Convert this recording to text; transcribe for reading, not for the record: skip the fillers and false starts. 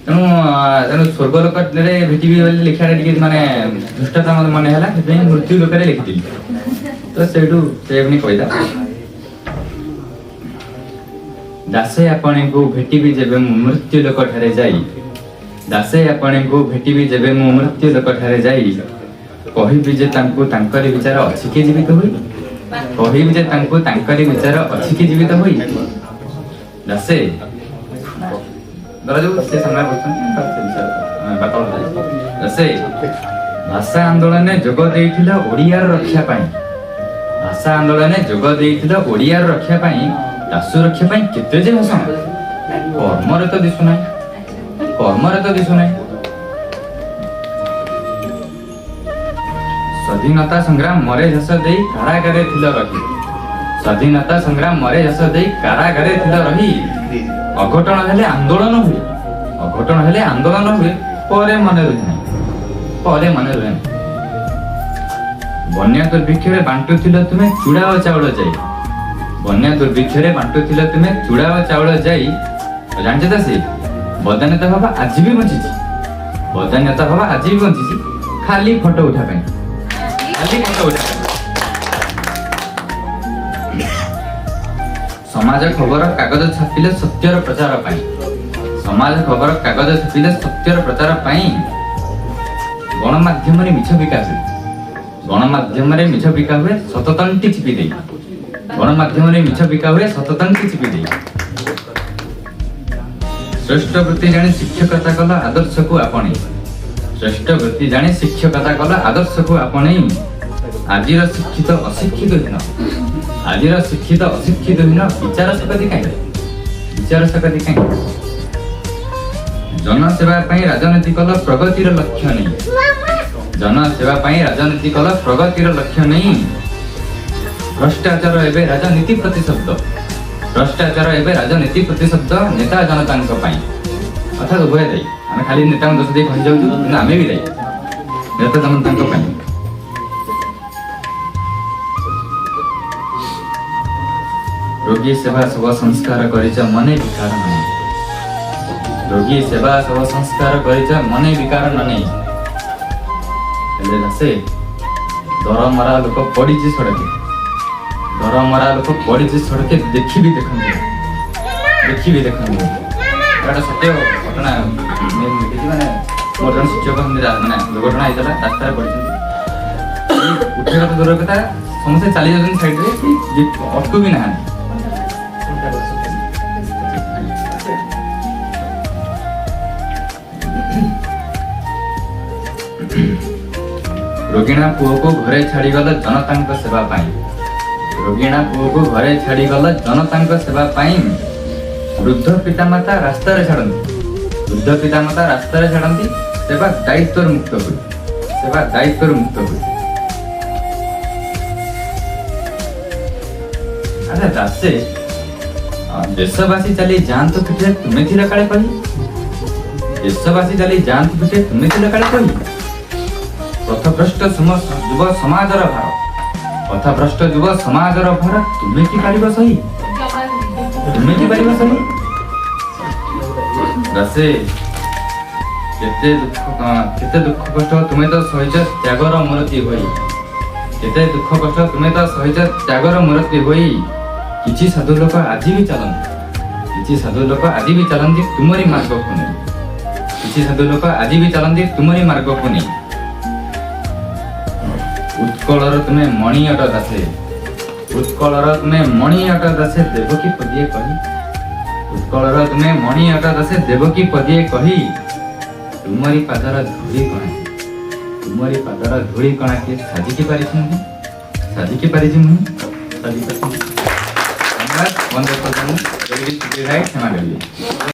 तेणु तेणु स्वर्गलोक भेटी लिखा माने दुष्टता मन है मृत्यु लोक लिखी तो से कहीदा दासे आपण को भेटी जेबे मृत्यु लोक ठारे जाई दासे आपण को भेटी जेबे मृत्यु लोक ठारे जाई कहिबि जे तांको तांकरी विचार अछि कि जीवित होई कहिबि जे तांको तांकरी विचार अछि कि जीवित होई दासे दरजो से समय बोलछन दासे भाषा आंदोलन जोग देइथिला ओडियार रक्षा पाई भाषा आंदोलन जोग देइथिला ओडियार रक्षा पाई दासु रक्षा पाई केते जे भाषा कर्मरे तो दिसु नाही स्वाधीनता संग्राम मरे झस देई कारागारे थिल रही स्वाधीनता संग्राम मरे झस देई कारागारे थिल रही अघटन हेले आंदोलन हुए परे मन रहे बन्या दुर्भिक्ष रे बांटु थिल तुमे चूड़ा और चाउल जाई बन्या दुर्भिक्ष रे बांटु थिल तुमे चूड़ा और चाउल जाई जानते त से बदान्यता बाबा आज भी बंची खाली फोटो उठा पे समाज खबर कागज छापिले सत्यर प्रचार पाई समाज खबर कागज छापिले सत्यर प्रचार पाई गणमाध्यम रे मिछ विकास गणमाध्यम रे मिछ विका हुए सततंटी छिपी दे गणमाध्यम रे मिछ विका हुए सततंटी छिपी दे श्रेष्ठ वृत्ति जाने शिक्षकता कला आदर्श को आपणे श्रेष्ठ वृत्ति जाने शिक्षकता कला आदर्श को आपणे आजिर शिक्षित अशिक्षित हीन विचार सकती कहीं जनसेवा पई राजनीति कल प्रगतिर लक्ष्य नहीं जनसेवा पई राजनीति कल प्रगतिर लक्ष्य नहीं भ्रष्टाचार एवं राजनीति प्रतिशब्द नेता जनता पई अर्थात उभय दायी आम खाली नेता दोष दे कही जाऊँ आम भी दायी नेता जनता पई रोगी सेवा सब संस्कार करिच मने विकार नहीं रोगी सेवा सब संस्कार करिच मने विकार नहीं हेले से डर मरा लोक पड़ी सड़के देखी भी देखंदी एटा सत्य घटना माने मोर जन शिक्षक माने दुर्घटना होता रास्ता पड़ी उठे दूर कथा समस्या चली जाती साइड रे अटकू भी ना रोगिणा पुओ को घरे छाड़ी गल जनता सेवा पाई रोगिणा पुओ को घरे छाड़ी गल जनता सेवा पाई वृद्ध पितामाता रास्ता रे छाड़ती सेवा दायित्व मुक्त हुई अरे दासे देशवासी चली जांतु पिटे तुम्हें थिला काले कही देशवासी चली जांतु पिटे तुम्हें थिला काले कही पथभ्रष्ट युव समाजर भार तुम्हें की पारिबो सही दासे केते दुख कष्ट तुम्हें तो सहिच त्यागर मूर्ति होई केते दुख कष्ट तुम्हें तो सहिच त्यागर मूर्ति होई किछि साधु लोक आज भी चलନ୍ତି तुमरी मार्ग को नहीं उत्कलर तुम्हें मणि अट दासे देवकी पदिए कही तुमरी पादर धूली कणा के साजिकी पारिछि मुहि धन्यवाद। 100%